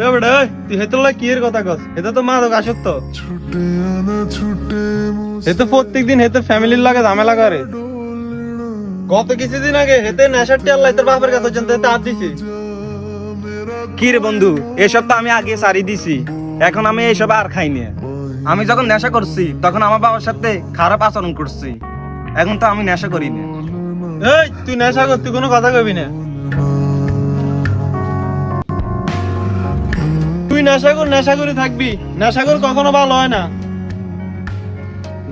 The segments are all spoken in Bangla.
এ বেটা তুই হেতর লাই কি এর কথা কস? এটা তো মাদক আসক্ত। হেতে প্রত্যেকদিন হেতে ফ্যামিলির লাগে ঝামেলা করে। গত কিছুদিন আগে হেতে নেশার টিয়ার লাই তোর বাপের কাছে জানতে হেতে হাত দিছি। কি রে বন্ধু, এসব তো আমি আগে সারি দিছি। এখন আমি এইসব আর খাই না। আমি যখন নেশা করছি তখন আমার বাবার সাথে খারাপ আচরণ করছি। এখন তো আমি নেশা করি না। এই তুই নেশা কর, তুই কোনো কথা কবি না। তুই নেশা করে থাকবি, নেশা করে কখনো ভালো হয় না।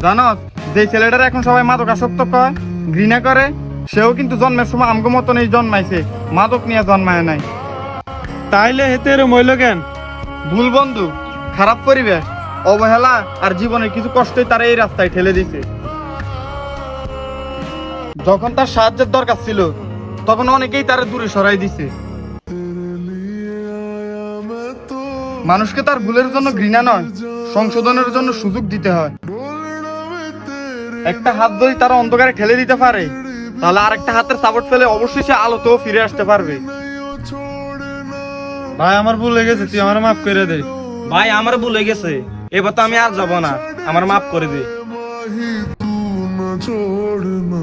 জানস, যে ছেলেটার এখন সবাই মাদক আসক্ত কয়, ঘৃণা করে, সেও কিন্তু জন্মের সময় আমগো মতনই জন্মাইছে, মাদক নিয়ে জন্মায় নাই। তাইলে হেতে এর মইল কেন? ভুল বন্ধু, খারাপ পরিবেশ, অবহেলা আর জীবনের কিছু কষ্টই তারা এই রাস্তায় ঠেলে দিছে। যখন তার সাহায্যের দরকার ছিল তখন অনেকেই তারা দূরে সরাই দিছে। মানুষকে তার ভুলের জন্য ঘৃণা নয়, সংশোধনের জন্য সুযোগ দিতে হয়। একটা হাত যদি তারা অন্ধকারে ঠেলে দিতে পারে, তাহলে আরেকটা হাতের সাপোর্ট ফেলে অবশ্যই সে আলোতেও ফিরে আসতে পারবে। ভাই আমার ভুল হয়ে গেছে, তুই আমার মাফ করে দে। ভাই আমার ভুল হয়ে গেছে, এবার তো আমি আর যাব না, আমার মাফ করে দে। तू न छोड़ना।